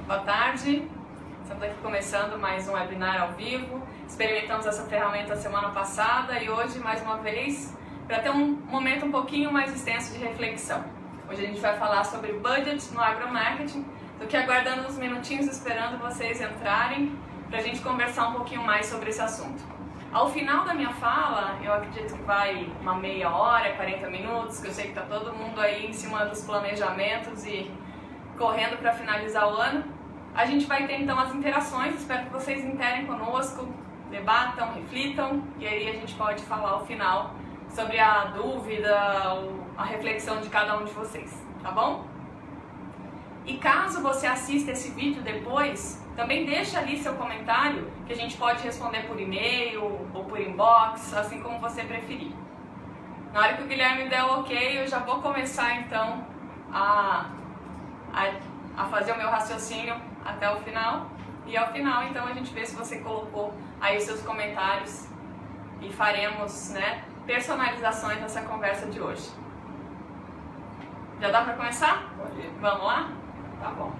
Boa tarde, estamos aqui começando mais um webinar ao vivo. Experimentamos essa ferramenta semana passada e hoje, mais uma vez, para ter um momento um pouquinho mais extenso de reflexão. Hoje a gente vai falar sobre budget no agromarketing. Estou aqui aguardando uns minutinhos, esperando vocês entrarem para a gente conversar um pouquinho mais sobre esse assunto. Ao final da minha fala, eu acredito que vai uma meia hora, 40 minutos, que eu sei que está todo mundo aí em cima dos planejamentos e correndo para finalizar o ano. A gente vai ter então as interações, espero que vocês interem conosco, debatam, reflitam, e aí a gente pode falar ao final sobre a dúvida, a reflexão de cada um de vocês, tá bom? E caso você assista esse vídeo depois, também deixa ali seu comentário, que a gente pode responder por e-mail ou por inbox, assim como você preferir. Na hora que o Guilherme der o ok, eu já vou começar então a fazer o meu raciocínio até o final. E ao final, então, a gente vê se você colocou aí seus comentários e faremos, personalizações nessa conversa de hoje. Já dá para começar? Pode ir. Vamos lá? Tá bom.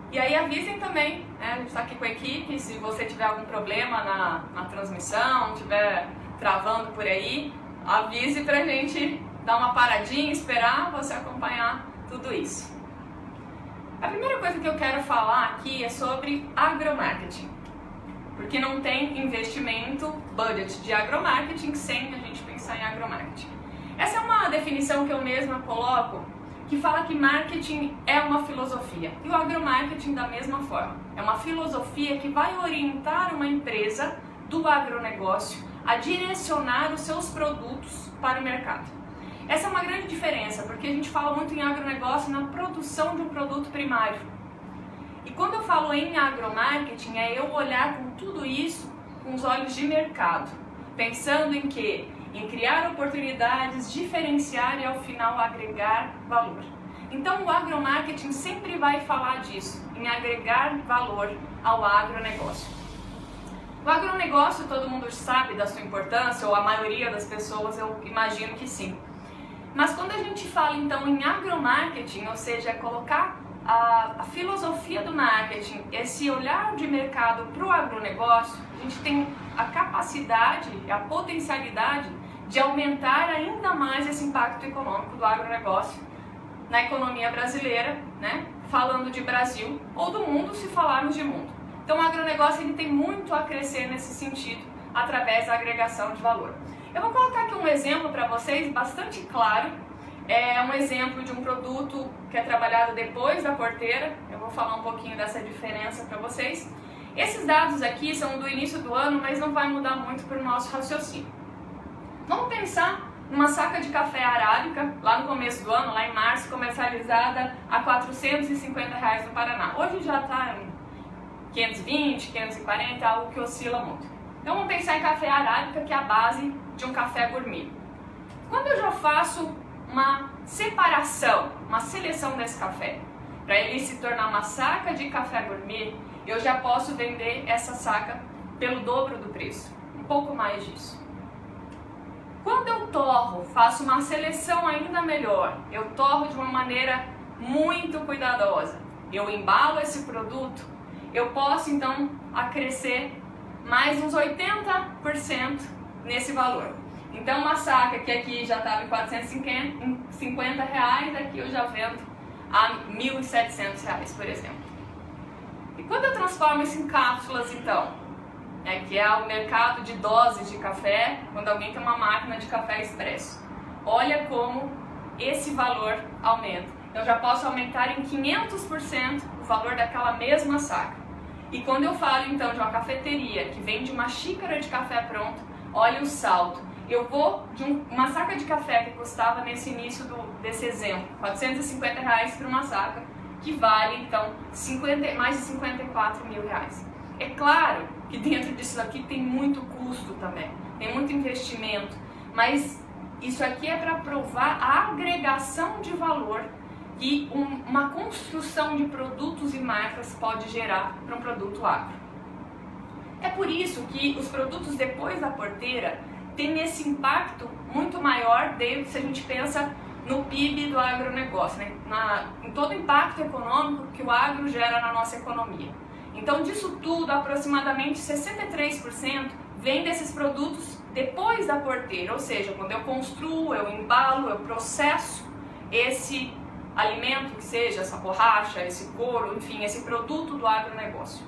E aí avisem também, a gente está aqui com a equipe, se você tiver algum problema na transmissão, estiver travando por aí, avise pra gente dar uma paradinha, esperar você acompanhar tudo isso. A primeira coisa que eu quero falar aqui é sobre agromarketing, porque não tem investimento, budget de agromarketing sem a gente pensar em agromarketing. Essa é uma definição que eu mesma coloco, que fala que marketing é uma filosofia, e o agromarketing da mesma forma. É uma filosofia que vai orientar uma empresa do agronegócio a direcionar os seus produtos para o mercado. Essa é uma grande diferença, porque a gente fala muito em agronegócio na produção de um produto primário. E quando eu falo em agromarketing, é eu olhar com tudo isso com os olhos de mercado, pensando em quê? Em criar oportunidades, diferenciar e ao final agregar valor. Então o agromarketing sempre vai falar disso, em agregar valor ao agronegócio. O agronegócio, todo mundo sabe da sua importância, ou a maioria das pessoas eu imagino que sim. Mas quando a gente fala então em agromarketing, ou seja, colocar a filosofia do marketing, esse olhar de mercado para o agronegócio, a gente tem a capacidade, a potencialidade de aumentar ainda mais esse impacto econômico do agronegócio na economia brasileira, falando de Brasil ou do mundo, se falarmos de mundo. Então o agronegócio ele tem muito a crescer nesse sentido, através da agregação de valor. Eu vou colocar aqui um exemplo para vocês, bastante claro. É um exemplo de um produto que é trabalhado depois da porteira. Eu vou falar um pouquinho dessa diferença para vocês. Esses dados aqui são do início do ano, mas não vai mudar muito para o nosso raciocínio. Vamos pensar numa saca de café arábica, lá no começo do ano, lá em março, comercializada a R$ 450 no Paraná. Hoje já está em 520, 540, algo que oscila muito. Então vamos pensar em café arábica, que é a base de um café gourmet. Quando eu já faço uma separação, uma seleção desse café, para ele se tornar uma saca de café gourmet, eu já posso vender essa saca pelo dobro do preço, um pouco mais disso. Quando eu torro, faço uma seleção ainda melhor, eu torro de uma maneira muito cuidadosa, eu embalo esse produto, eu posso então acrescer mais uns 80% nesse valor. Então uma saca que aqui já estava em R$ 450, aqui eu já vendo a R$ 1.700, por exemplo. E quando eu transformo isso em cápsulas então, que é o mercado de doses de café, quando alguém tem uma máquina de café expresso, olha como esse valor aumenta. Eu já posso aumentar em 500% o valor daquela mesma saca. E quando eu falo então de uma cafeteria que vende uma xícara de café pronto, olha o salto. Eu vou de uma saca de café que custava nesse início desse exemplo, R$ 450 para uma saca, que vale então mais de 54 mil reais. É claro que dentro disso aqui tem muito custo também, tem muito investimento, mas isso aqui é para provar a agregação de valor que uma construção de produtos e marcas pode gerar para um produto agro. É por isso que os produtos depois da porteira têm esse impacto muito maior se a gente pensa no PIB do agronegócio, né? Em todo o impacto econômico que o agro gera na nossa economia. Então, disso tudo, aproximadamente 63% vem desses produtos depois da porteira, ou seja, quando eu construo, eu embalo, eu processo esse alimento, que seja essa borracha, esse couro, enfim, esse produto do agronegócio.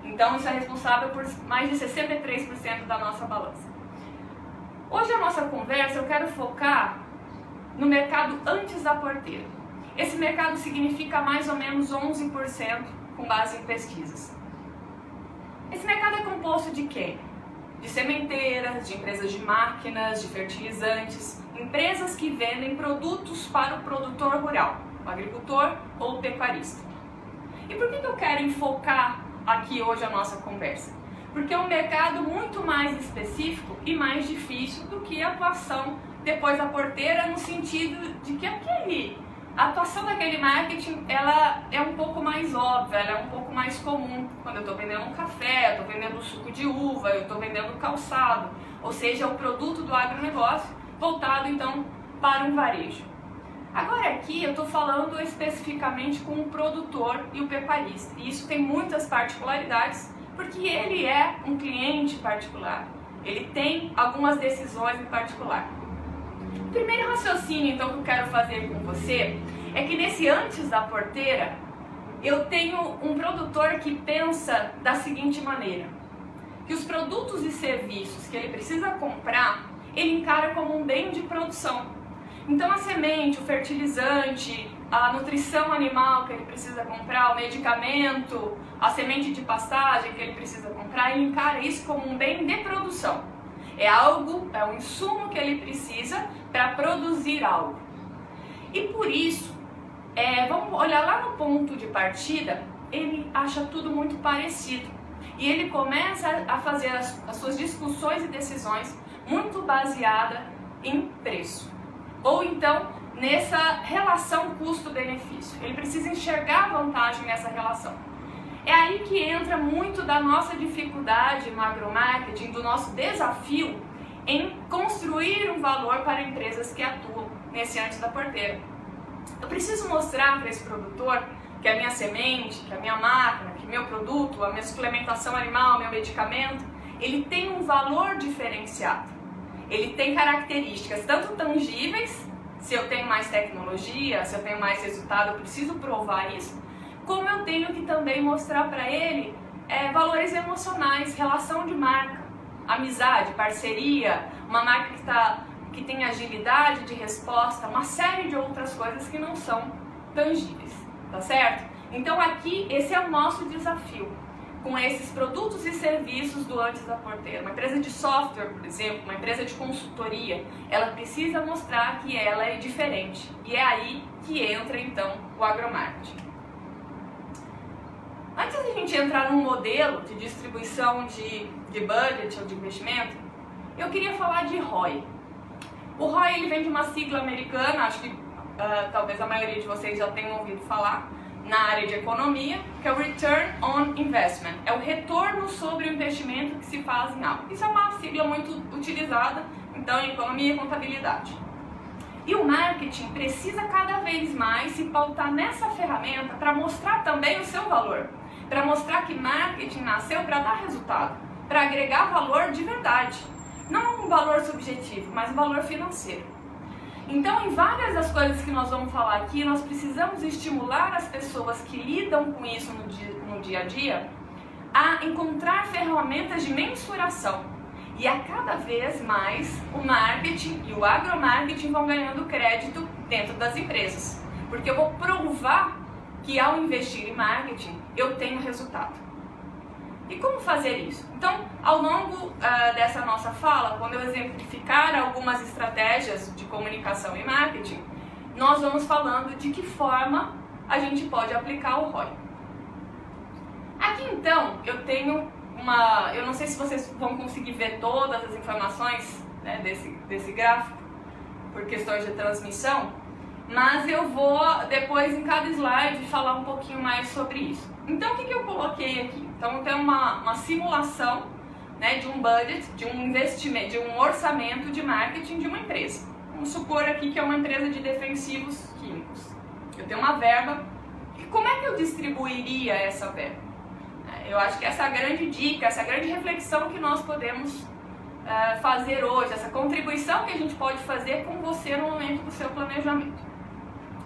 Então, isso é responsável por mais de 63% da nossa balança. Hoje, a nossa conversa, eu quero focar no mercado antes da porteira. Esse mercado significa mais ou menos 11% com base em pesquisas. Esse mercado é composto de quem? De sementeiras, de empresas de máquinas, de fertilizantes, empresas que vendem produtos para o produtor rural, o agricultor ou o pecuarista. E por que eu quero enfocar aqui hoje a nossa conversa? Porque é um mercado muito mais específico e mais difícil do que a atuação depois da porteira, no sentido de que a atuação daquele marketing, ela é um pouco mais óbvia, ela é um pouco mais comum. Quando eu estou vendendo um café, eu estou vendendo suco de uva, eu estou vendendo calçado, ou seja, o produto do agronegócio voltado então para um varejo. Agora aqui eu estou falando especificamente com o produtor e o pecuarista, e isso tem muitas particularidades, porque ele é um cliente particular, ele tem algumas decisões em particular. O primeiro raciocínio então que eu quero fazer com você é que nesse antes da porteira eu tenho um produtor que pensa da seguinte maneira, que os produtos e serviços que ele precisa comprar, ele encara como um bem de produção. Então a semente, o fertilizante, a nutrição animal que ele precisa comprar, o medicamento, a semente de pastagem que ele precisa comprar, ele encara isso como um bem de produção. É um insumo que ele precisa para produzir algo. E por isso, vamos olhar lá no ponto de partida, ele acha tudo muito parecido. E ele começa a fazer as suas discussões e decisões muito baseada em preço. Ou então, nessa relação custo-benefício. Ele precisa enxergar a vantagem nessa relação. É aí que entra muito da nossa dificuldade no agromarketing, do nosso desafio em construir um valor para empresas que atuam nesse antes da porteira. Eu preciso mostrar para esse produtor que a minha semente, que a minha máquina, que meu produto, a minha suplementação animal, meu medicamento, ele tem um valor diferenciado. Ele tem características tanto tangíveis, se eu tenho mais tecnologia, se eu tenho mais resultado, eu preciso provar isso, como eu tenho que também mostrar para ele valores emocionais, relação de marca, amizade, parceria, uma marca que tem agilidade de resposta, uma série de outras coisas que não são tangíveis, tá certo? Então aqui, esse é o nosso desafio com esses produtos e serviços do antes da porteira. Uma empresa de software, por exemplo, uma empresa de consultoria, ela precisa mostrar que ela é diferente. E é aí que entra então o agromarketing. Antes de a gente entrar num modelo de distribuição de budget ou de investimento, eu queria falar de ROI. O ROI ele vem de uma sigla americana, acho que talvez a maioria de vocês já tenham ouvido falar, na área de economia, que é o Return on Investment. É o retorno sobre o investimento que se faz em algo. Isso é uma sigla muito utilizada, então, em economia e contabilidade. E o marketing precisa cada vez mais se pautar nessa ferramenta para mostrar também o seu valor. Para mostrar que marketing nasceu para dar resultado, para agregar valor de verdade. Não um valor subjetivo, mas um valor financeiro. Então, em várias das coisas que nós vamos falar aqui, nós precisamos estimular as pessoas que lidam com isso no dia a dia a encontrar ferramentas de mensuração. E a cada vez mais o marketing e o agromarketing vão ganhando crédito dentro das empresas. Porque eu vou provar que ao investir em marketing eu tenho resultado. E como fazer isso? Então, ao longo dessa nossa fala, quando eu exemplificar algumas estratégias de comunicação e marketing, nós vamos falando de que forma a gente pode aplicar o ROI. Aqui então, eu tenho eu não sei se vocês vão conseguir ver todas as informações, né, desse gráfico, por questões de transmissão, mas eu vou depois em cada slide falar um pouquinho mais sobre isso. Então o que eu coloquei aqui? Então tem uma simulação, né, de um budget, de um investimento, de um orçamento de marketing de uma empresa. vamos supor aqui que é uma empresa de defensivos químicos. Eu tenho uma verba, e como é que eu distribuiria essa verba? Eu acho que essa é a grande dica, essa é a grande reflexão que nós podemos fazer hoje, essa contribuição que a gente pode fazer com você no momento do seu planejamento.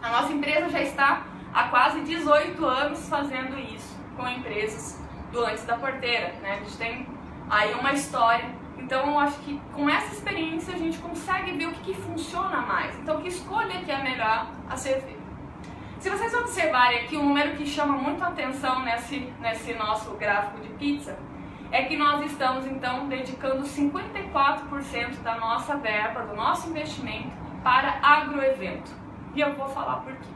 A nossa empresa já está há quase 18 anos fazendo isso com empresas do Antes da Porteira, né? A gente tem aí uma história, então eu acho que com essa experiência a gente consegue ver o que funciona mais, então que escolha que é melhor a ser feita. Se vocês observarem aqui, um número que chama muito a atenção nesse nosso gráfico de pizza, é que nós estamos então dedicando 54% da nossa verba, do nosso investimento para agroevento. E eu vou falar por quê.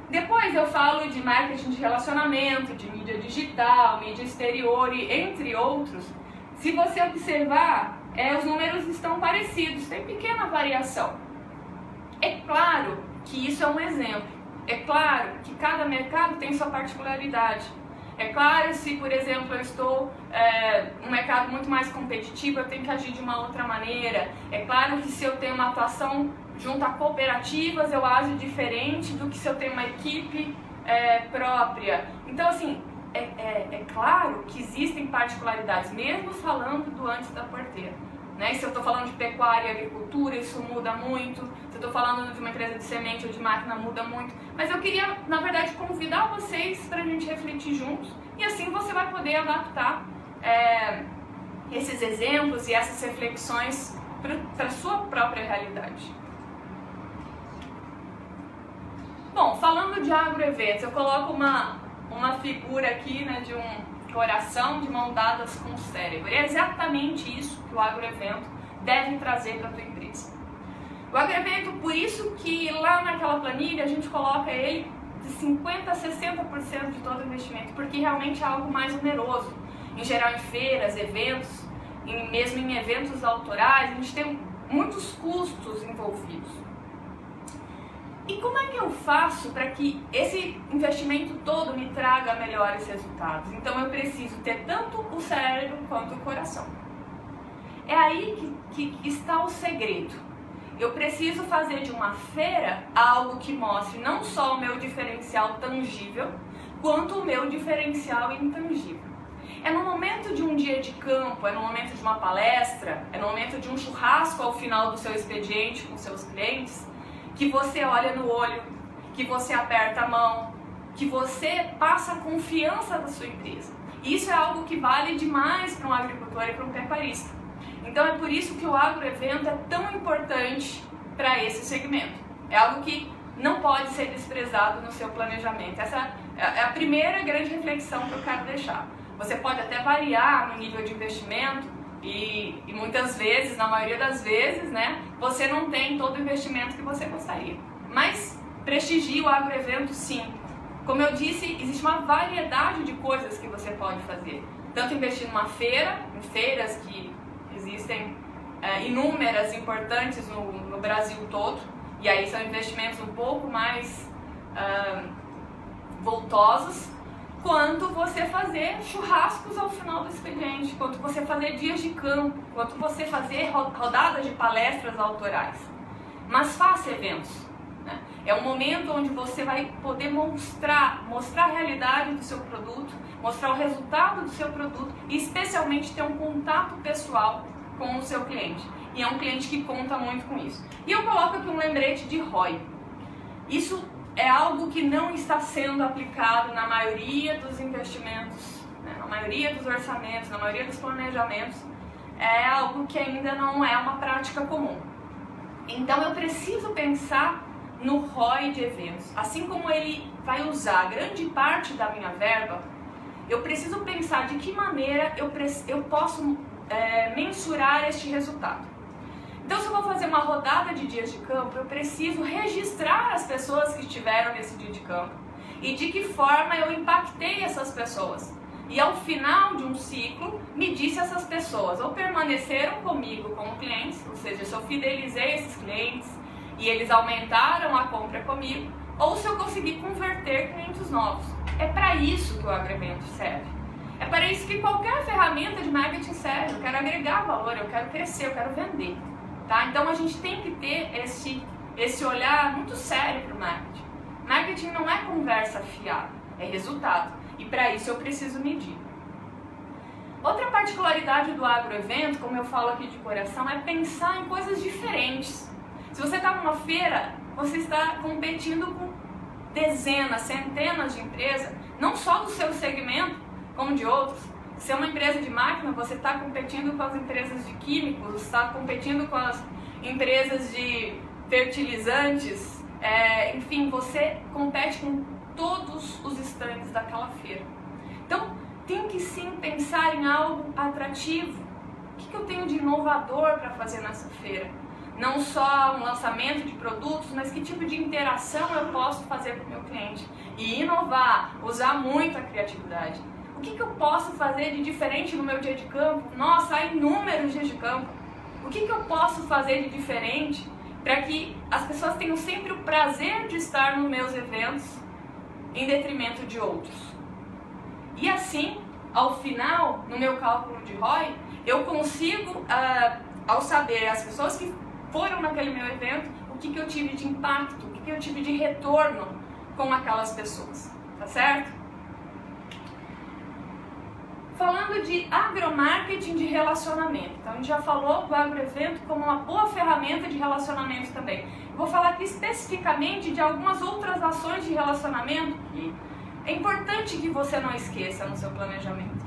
Depois eu falo de marketing de relacionamento, de mídia digital, mídia exterior e entre outros. Se você observar, os números estão parecidos, tem pequena variação. É claro que isso é um exemplo. É claro que cada mercado tem sua particularidade. É claro, se por exemplo eu estou num mercado muito mais competitivo, eu tenho que agir de uma outra maneira. É claro que se eu tenho uma atuação junto a cooperativas, eu ajo diferente do que se eu tenho uma equipe própria. Então, assim, é claro que existem particularidades, mesmo falando do Antes da Porteira. Né? Se eu estou falando de pecuária e agricultura, isso muda muito. Se eu estou falando de uma empresa de semente ou de máquina, muda muito. Mas eu queria, na verdade, convidar vocês para a gente refletir juntos. E assim você vai poder adaptar esses exemplos e essas reflexões para a sua própria realidade. Bom, falando de agroeventos, eu coloco uma figura aqui, né, de um coração de mão dadas com o cérebro. E é exatamente isso que o agroevento deve trazer para a tua empresa. O agroevento, por isso que lá naquela planilha a gente coloca ele de 50% a 60% de todo o investimento, porque realmente é algo mais oneroso. Em geral, em feiras, eventos, mesmo em eventos autorais, a gente tem muitos custos envolvidos. E como é que eu faço para que esse investimento todo me traga melhores resultados? Então eu preciso ter tanto o cérebro quanto o coração. É aí que está o segredo. Eu preciso fazer de uma feira algo que mostre não só o meu diferencial tangível, quanto o meu diferencial intangível. É no momento de um dia de campo, é no momento de uma palestra, é no momento de um churrasco ao final do seu expediente com seus clientes, que você olha no olho, que você aperta a mão, que você passa a confiança da sua empresa. E isso é algo que vale demais para um agricultor e para um pecuarista. Então é por isso que o agroevento é tão importante para esse segmento. É algo que não pode ser desprezado no seu planejamento. Essa é a primeira grande reflexão que eu quero deixar. Você pode até variar no nível de investimento, e muitas vezes, na maioria das vezes, né, você não tem todo o investimento que você gostaria. Mas prestigie o agroevento sim. Como eu disse, existe uma variedade de coisas que você pode fazer. Tanto investir numa feira, em feiras que existem inúmeras, importantes no Brasil todo, e aí são investimentos um pouco mais voltosos, quanto você fazer churrascos ao final do expediente, quanto você fazer dias de campo, quanto você fazer rodadas de palestras autorais. Mas faça eventos. Né? É um momento onde você vai poder mostrar a realidade do seu produto, mostrar o resultado do seu produto e especialmente ter um contato pessoal com o seu cliente. E é um cliente que conta muito com isso. E eu coloco aqui um lembrete de ROI. Isso é algo que não está sendo aplicado na maioria dos investimentos, né? Na maioria dos orçamentos, na maioria dos planejamentos. É algo que ainda não é uma prática comum. Então eu preciso pensar no ROI de eventos. Assim como ele vai usar grande parte da minha verba, eu preciso pensar de que maneira eu posso mensurar este resultado. Então, se eu vou fazer uma rodada de dias de campo, eu preciso registrar as pessoas que estiveram nesse dia de campo e de que forma eu impactei essas pessoas. E ao final de um ciclo, medir se essas pessoas ou permaneceram comigo como clientes, ou seja, se eu fidelizei esses clientes e eles aumentaram a compra comigo, ou se eu consegui converter clientes novos. É para isso que o agroevento serve. É para isso que qualquer ferramenta de marketing serve. Eu quero agregar valor, eu quero crescer, eu quero vender. tá? Então a gente tem que ter esse olhar muito sério para o marketing. Marketing não é conversa fiada, é resultado. E para isso eu preciso medir. Outra particularidade do agroevento, como eu falo aqui de coração, é pensar em coisas diferentes. Se você está numa feira, você está competindo com dezenas, centenas de empresas, não só do seu segmento, como de outros. Se é uma empresa de máquina, você está competindo com as empresas de químicos, você está competindo com as empresas de fertilizantes, enfim, você compete com todos os estandes daquela feira. Então, tem que sim pensar em algo atrativo. O que eu tenho de inovador para fazer nessa feira? Não só um lançamento de produtos, mas que tipo de interação eu posso fazer com o meu cliente. E inovar, usar muito a criatividade. O que eu posso fazer de diferente no meu dia de campo? Nossa, há inúmeros dias de campo. O que eu posso fazer de diferente para que as pessoas tenham sempre o prazer de estar nos meus eventos em detrimento de outros? E assim, ao final, no meu cálculo de ROI, eu consigo, ao saber as pessoas que foram naquele meu evento, o que eu tive de impacto, o que eu tive de retorno com aquelas pessoas, tá certo? Falando de agromarketing de relacionamento, então a gente já falou do agroevento como uma boa ferramenta de relacionamento também. Eu vou falar aqui especificamente de algumas outras ações de relacionamento que é importante que você não esqueça no seu planejamento.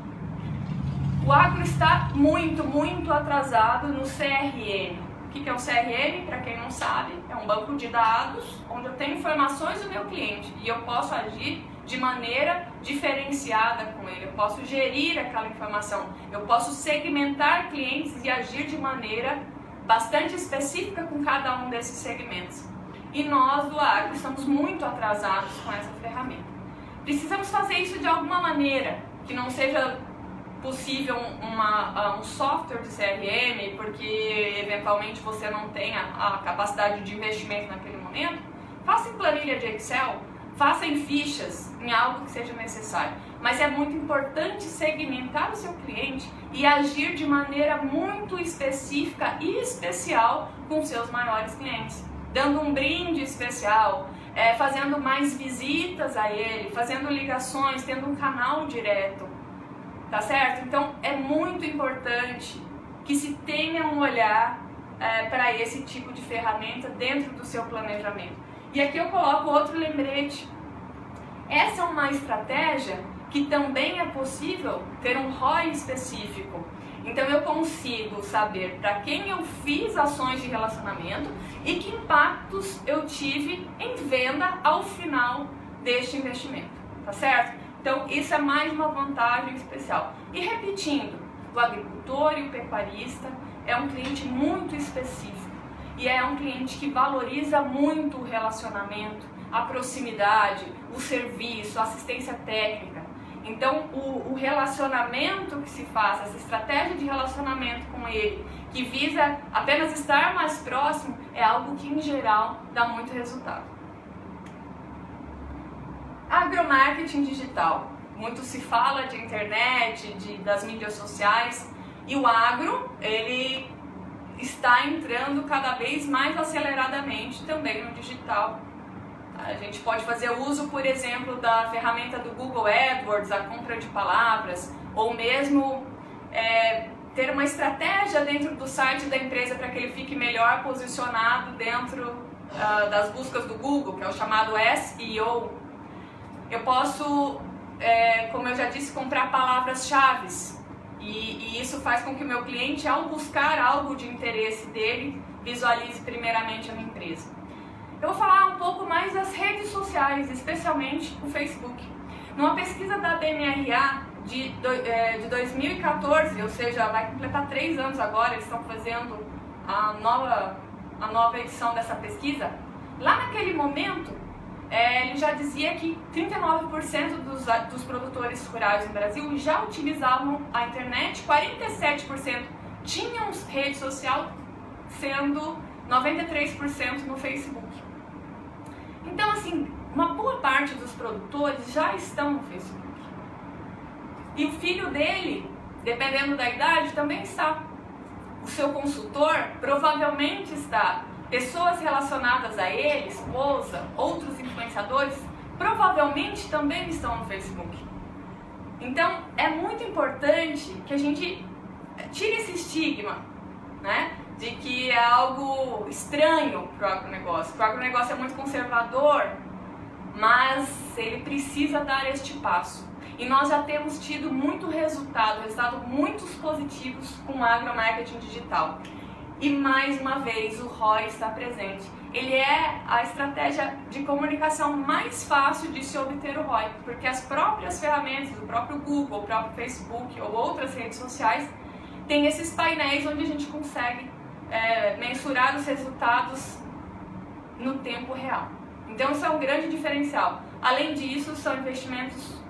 O agro está muito atrasado no CRM. O que é um CRM? Para quem não sabe, é um banco de dados onde eu tenho informações do meu cliente e eu posso agir de maneira diferenciada com ele. Eu posso gerir aquela informação, eu posso segmentar clientes e agir de maneira bastante específica com cada um desses segmentos. E nós do agro estamos muito atrasados com essa ferramenta. Precisamos fazer isso de alguma maneira, que não seja possível um software de CRM, porque eventualmente você não tenha a capacidade de investimento naquele momento. Faça em planilha de Excel, faça em fichas, em algo que seja necessário. Mas é muito importante segmentar o seu cliente e agir de maneira muito específica e especial com seus maiores clientes. Dando um brinde especial, fazendo mais visitas a ele, fazendo ligações, tendo um canal direto, tá certo? Então é muito importante que se tenha um olhar para esse tipo de ferramenta dentro do seu planejamento. E aqui eu coloco outro lembrete. Essa é uma estratégia que também é possível ter um ROI específico. Então eu consigo saber para quem eu fiz ações de relacionamento e que impactos eu tive em venda ao final deste investimento, tá certo? Então isso é mais uma vantagem especial. E repetindo, o agricultor e o pecuarista é um cliente muito específico e é um cliente que valoriza muito o relacionamento, a proximidade, o serviço, a assistência técnica. Então, o relacionamento que se faz, essa estratégia de relacionamento com ele, que visa apenas estar mais próximo, é algo que, em geral, dá muito resultado. Agromarketing digital. Muito se fala de internet, das mídias sociais, e o agro, ele está entrando cada vez mais aceleradamente também no digital. A gente pode fazer uso, por exemplo, da ferramenta do Google AdWords, a compra de palavras, ou mesmo ter uma estratégia dentro do site da empresa para que ele fique melhor posicionado dentro das buscas do Google, que é o chamado SEO. Eu posso, como eu já disse, comprar palavras-chave e isso faz com que o meu cliente, ao buscar algo de interesse dele, visualize primeiramente a minha empresa. Eu vou falar um pouco mais das redes sociais, especialmente o Facebook. Numa pesquisa da BNRA de 2014, ou seja, vai completar 3 anos agora, eles estão fazendo a nova edição dessa pesquisa. Lá naquele momento, ele já dizia que 39% dos produtores rurais no Brasil já utilizavam a internet, 47% tinham rede social, sendo 93% no Facebook. Então, assim, uma boa parte dos produtores já estão no Facebook. E o filho dele, dependendo da idade, também está. o seu consultor provavelmente está, pessoas relacionadas a ele, esposa, outros influenciadores, provavelmente também estão no Facebook. Então é muito importante que a gente tire esse estigma, né, de que é algo estranho para o agronegócio. O agronegócio é muito conservador, mas ele precisa dar este passo. E nós já temos tido muito resultados muito positivos com o agromarketing digital. E mais uma vez o ROI está presente. Ele é a estratégia de comunicação mais fácil de se obter o ROI, porque as próprias ferramentas, o próprio Google, o próprio Facebook ou outras redes sociais, têm esses painéis onde a gente consegue mensurar os resultados no tempo real. Então isso é um grande diferencial. Além disso, são investimentos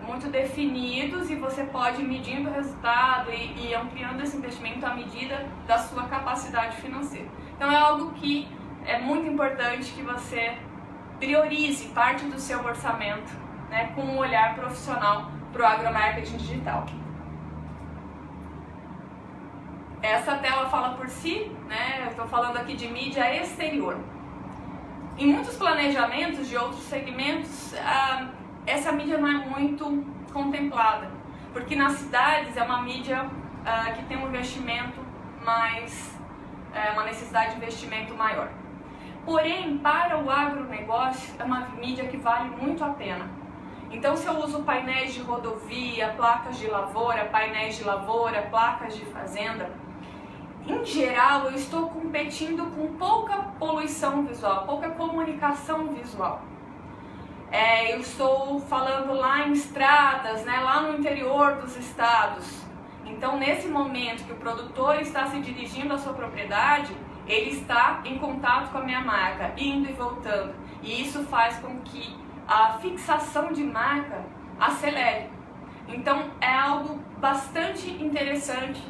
muito definidos e você pode ir medindo o resultado e ampliando esse investimento à medida da sua capacidade financeira. Então é algo que é muito importante que você priorize parte do seu orçamento, né, com um olhar profissional para o agromarketing digital. Essa tela fala por si, né? Eu estou falando aqui de mídia exterior. Em muitos planejamentos de outros segmentos, essa mídia não é muito contemplada, porque nas cidades é uma mídia que tem um investimento mais, uma necessidade de investimento maior. Porém, para o agronegócio é uma mídia que vale muito a pena. Então, se eu uso painéis de rodovia, placas de lavoura, painéis de lavoura, placas de fazenda, em geral eu estou competindo com pouca poluição visual, pouca comunicação visual. Eu estou falando lá em estradas, né, lá no interior dos estados. Então, nesse momento que o produtor está se dirigindo à sua propriedade, ele está em contato com a minha marca, indo e voltando. E isso faz com que a fixação de marca acelere. Então, é algo bastante interessante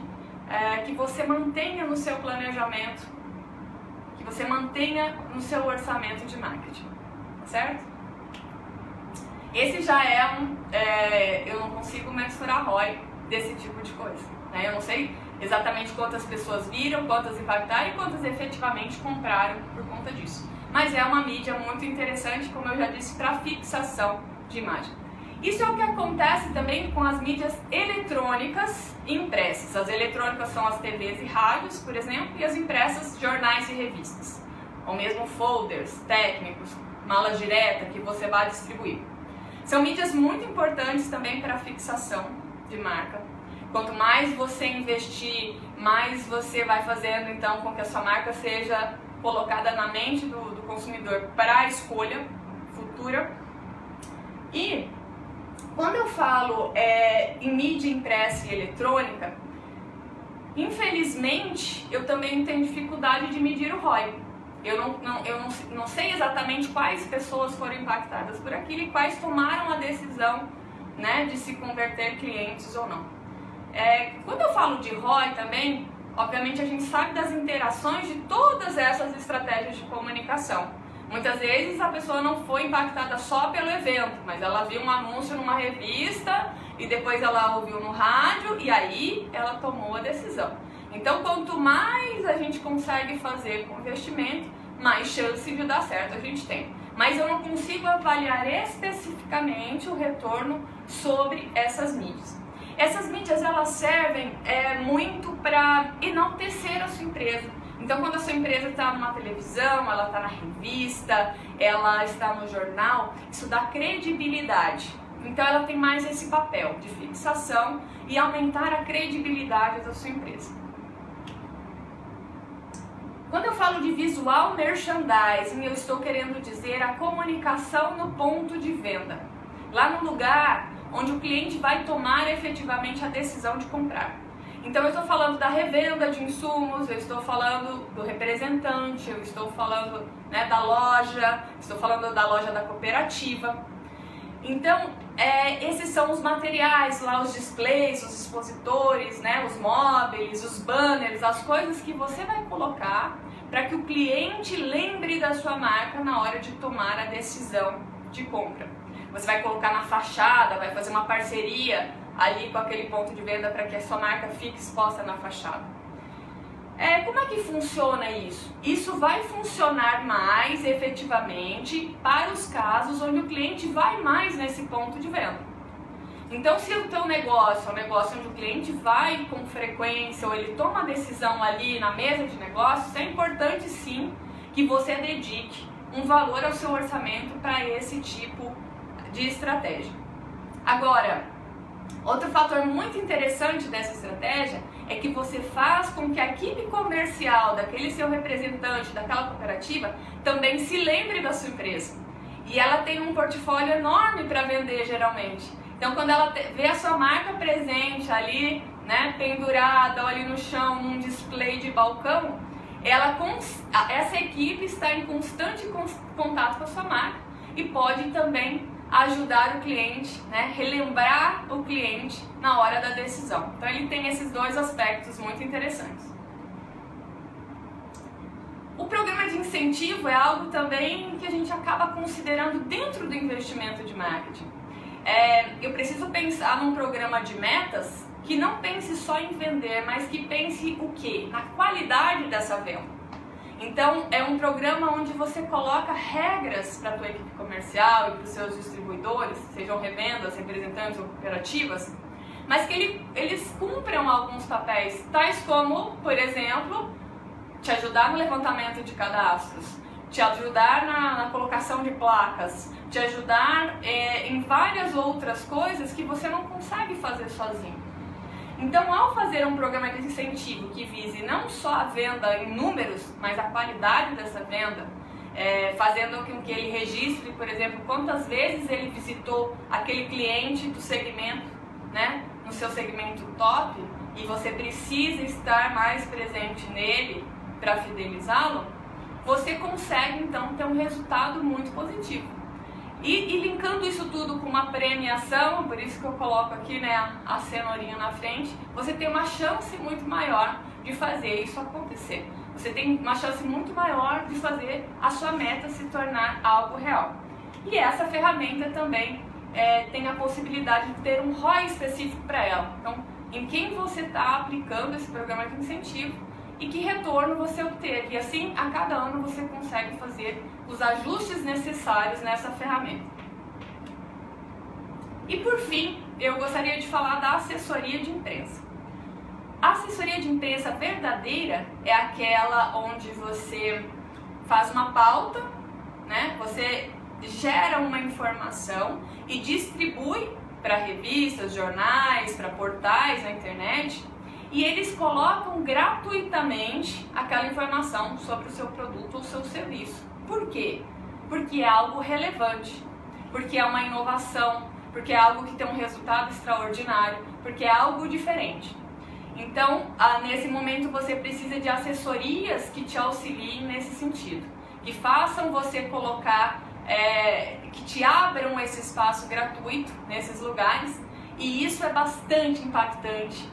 que você mantenha no seu planejamento, que você mantenha no seu orçamento de marketing, certo? Esse já eu não consigo mensurar ROI desse tipo de coisa, né? Eu não sei exatamente quantas pessoas viram, quantas impactaram e quantas efetivamente compraram por conta disso. Mas é uma mídia muito interessante, como eu já disse, para fixação de imagem. Isso é o que acontece também com as mídias eletrônicas impressas. As eletrônicas são as TVs e rádios, por exemplo, e as impressas, jornais e revistas. Ou mesmo folders técnicos, mala direta que você vai distribuir. São mídias muito importantes também para a fixação de marca. Quanto mais você investir, mais você vai fazendo então com que a sua marca seja colocada na mente do consumidor para a escolha futura. E quando eu falo em mídia impressa e eletrônica, infelizmente eu também tenho dificuldade de medir o ROI. Eu não sei exatamente quais pessoas foram impactadas por aquilo e quais tomaram a decisão, né, de se converter clientes ou não. Quando eu falo de ROI também, obviamente a gente sabe das interações de todas essas estratégias de comunicação. Muitas vezes a pessoa não foi impactada só pelo evento, mas ela viu um anúncio numa revista e depois ela ouviu no rádio e aí ela tomou a decisão. Então, quanto mais a gente consegue fazer com investimento, mais chance de dar certo a gente tem. Mas eu não consigo avaliar especificamente o retorno sobre essas mídias. Essas mídias, elas servem muito para enaltecer a sua empresa. Então, quando a sua empresa está numa televisão, ela está na revista, ela está no jornal, isso dá credibilidade. Então, ela tem mais esse papel de fixação e aumentar a credibilidade da sua empresa. Quando eu falo de visual merchandising, eu estou querendo dizer a comunicação no ponto de venda. Lá no lugar onde o cliente vai tomar efetivamente a decisão de comprar. Então eu estou falando da revenda de insumos, eu estou falando do representante, eu estou falando, né, da loja, estou falando da loja da cooperativa. Então esses são os materiais, lá os displays, os expositores, né, os móveis, os banners, as coisas que você vai colocar para que o cliente lembre da sua marca na hora de tomar a decisão de compra. Você vai colocar na fachada, vai fazer uma parceria ali com aquele ponto de venda para que a sua marca fique exposta na fachada. Como é que funciona isso? Isso vai funcionar mais efetivamente para os casos onde o cliente vai mais nesse ponto de venda. Então, se o teu negócio é um negócio onde o cliente vai com frequência ou ele toma a decisão ali na mesa de negócios, é importante sim que você dedique um valor ao seu orçamento para esse tipo de estratégia. Agora, outro fator muito interessante dessa estratégia é que você faz com que a equipe comercial daquele seu representante, daquela cooperativa, também se lembre da sua empresa. E ela tem um portfólio enorme para vender geralmente. Então, quando ela vê a sua marca presente ali, né, pendurada ali no chão, num display de balcão, essa equipe está em constante contato com a sua marca e pode também ajudar o cliente, né, relembrar o cliente na hora da decisão. Então, ele tem esses dois aspectos muito interessantes. O programa de incentivo é algo também que a gente acaba considerando dentro do investimento de marketing. Eu preciso pensar num programa de metas que não pense só em vender, mas que pense o quê? Na qualidade dessa venda. Então, é um programa onde você coloca regras para a tua equipe comercial e para os seus distribuidores, sejam revendas, representantes ou cooperativas, mas que eles cumpram alguns papéis, tais como, por exemplo, te ajudar no levantamento de cadastros, te ajudar na colocação de placas, te ajudar em várias outras coisas que você não consegue fazer sozinho. Então, ao fazer um programa de incentivo que vise não só a venda em números, mas a qualidade dessa venda, fazendo com que ele registre, por exemplo, quantas vezes ele visitou aquele cliente do segmento, né, no seu segmento top, e você precisa estar mais presente nele para fidelizá-lo, você consegue então ter um resultado muito positivo. E linkando isso tudo com uma premiação, por isso que eu coloco aqui, né, a cenourinha na frente, você tem uma chance muito maior de fazer isso acontecer. Você tem uma chance muito maior de fazer a sua meta se tornar algo real. E essa ferramenta também tem a possibilidade de ter um ROI específico para ela. Então, em quem você está aplicando esse programa de incentivo e que retorno você obteve. E assim, a cada ano você consegue fazer os ajustes necessários nessa ferramenta. E por fim, eu gostaria de falar da assessoria de imprensa. A assessoria de imprensa verdadeira é aquela onde você faz uma pauta, né? Você gera uma informação e distribui para revistas, jornais, para portais na internet, e eles colocam gratuitamente aquela informação sobre o seu produto ou seu serviço. Por quê? Porque é algo relevante, porque é uma inovação, porque é algo que tem um resultado extraordinário, porque é algo diferente. Então, nesse momento você precisa de assessorias que te auxiliem nesse sentido, que façam você colocar, que te abram esse espaço gratuito nesses lugares, e isso é bastante impactante,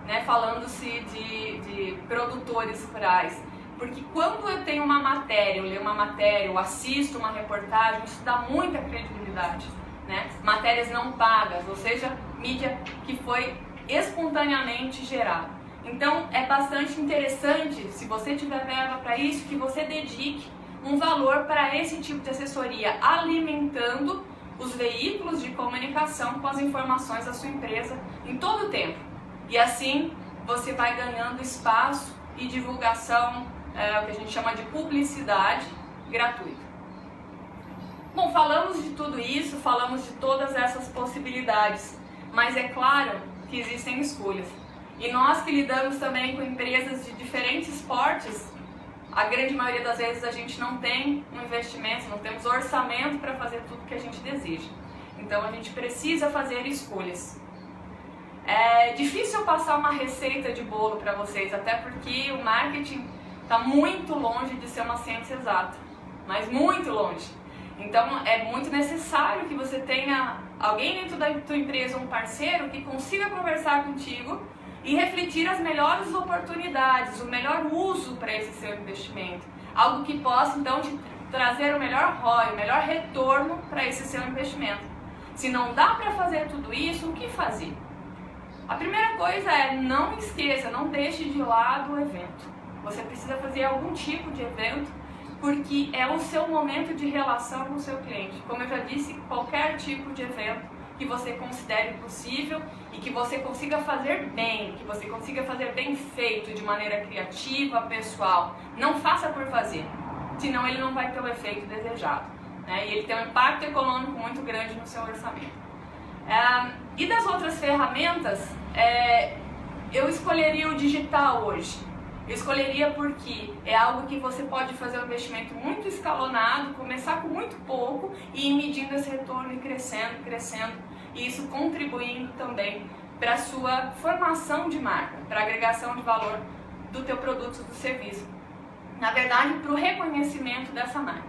né, falando-se de produtores rurais, porque quando eu tenho uma matéria, eu leio uma matéria, eu assisto uma reportagem, isso dá muita credibilidade, né? Matérias não pagas, ou seja, mídia que foi espontaneamente gerada. Então é bastante interessante, se você tiver verba para isso, que você dedique um valor para esse tipo de assessoria, alimentando os veículos de comunicação com as informações da sua empresa em todo o tempo. E assim você vai ganhando espaço e divulgação, o que a gente chama de publicidade gratuita. Bom, falamos de tudo isso, falamos de todas essas possibilidades, mas é claro que existem escolhas. E nós que lidamos também com empresas de diferentes portes, a grande maioria das vezes a gente não tem um investimento, não temos orçamento para fazer tudo que a gente deseja. Então a gente precisa fazer escolhas. É difícil passar uma receita de bolo para vocês, até porque o marketing está muito longe de ser uma ciência exata, mas muito longe. Então é muito necessário que você tenha alguém dentro da tua empresa, um parceiro, que consiga conversar contigo e refletir as melhores oportunidades, o melhor uso para esse seu investimento. Algo que possa então te trazer o melhor ROI, o melhor retorno para esse seu investimento. Se não dá para fazer tudo isso, o que fazer? A primeira coisa é, não esqueça, não deixe de lado o evento. você precisa fazer algum tipo de evento, porque é o seu momento de relação com o seu cliente. Como eu já disse, qualquer tipo de evento que você considere possível e que você consiga fazer bem, que você consiga fazer bem feito, de maneira criativa, pessoal. Não faça por fazer, senão ele não vai ter o efeito desejado, né? E ele tem um impacto econômico muito grande no seu orçamento. E das outras ferramentas, eu escolheria o digital hoje. Eu escolheria porque é algo que você pode fazer um investimento muito escalonado, começar com muito pouco e ir medindo esse retorno e crescendo, crescendo, e isso contribuindo também para a sua formação de marca, para a agregação de valor do teu produto, do serviço. Na verdade, para o reconhecimento dessa marca.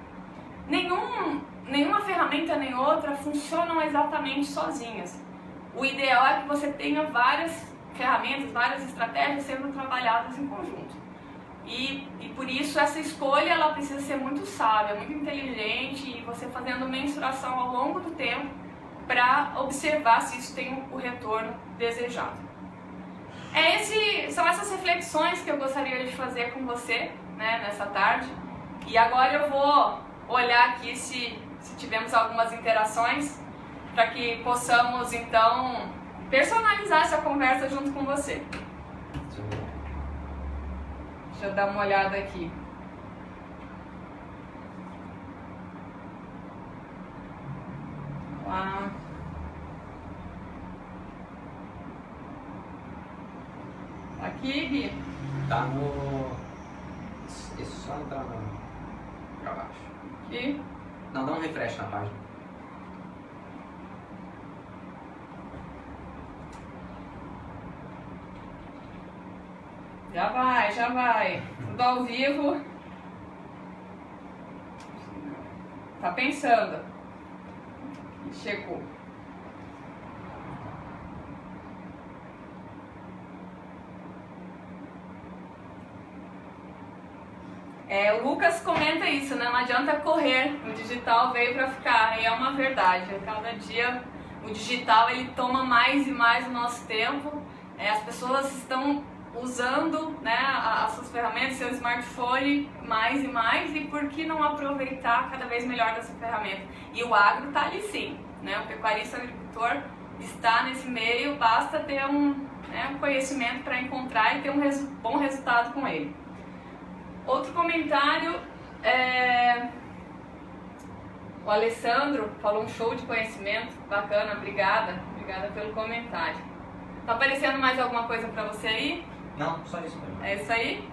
Nenhuma ferramenta nem outra funcionam exatamente sozinhas. O ideal é que você tenha várias ferramentas, várias estratégias sendo trabalhadas em conjunto. E por isso essa escolha ela precisa ser muito sábia, muito inteligente, e você fazendo mensuração ao longo do tempo para observar se isso tem o retorno desejado. São essas reflexões que eu gostaria de fazer com você, né, nessa tarde. E agora eu vou olhar aqui se tivemos algumas interações, para que possamos então personalizar essa conversa junto com você. Deixa eu dar uma olhada aqui. Lá. Aqui, Gui. Tá no... Isso, só entrar pra baixo. Aqui. Não, dá um refresh na página. Já vai. Tudo ao vivo. Tá pensando. Chegou. O Lucas comenta isso, né? Não adianta correr, o digital veio para ficar, e é uma verdade. Cada dia o digital ele toma mais e mais o nosso tempo. As pessoas estão usando, né, as suas ferramentas, seu smartphone mais e mais, e por que não aproveitar cada vez melhor dessa ferramenta? E o agro está ali sim, né? O pecuarista, o agricultor está nesse meio, basta ter um conhecimento para encontrar e ter um bom resultado com ele. Outro comentário, o Alessandro falou um show de conhecimento, bacana, obrigada pelo comentário. Tá aparecendo mais alguma coisa para você aí? Não, só isso mesmo. É isso aí?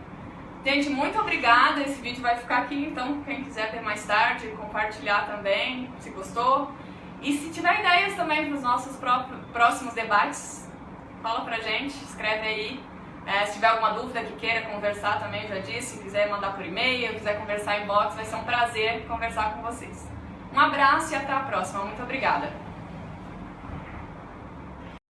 Gente, muito obrigada, esse vídeo vai ficar aqui, então quem quiser ver mais tarde, compartilhar também, se gostou. E se tiver ideias também para os nossos próximos debates, fala pra gente, escreve aí. Se tiver alguma dúvida que queira conversar também, já disse, se quiser mandar por e-mail, quiser conversar em box, vai ser um prazer conversar com vocês. Um abraço e até a próxima. Muito obrigada.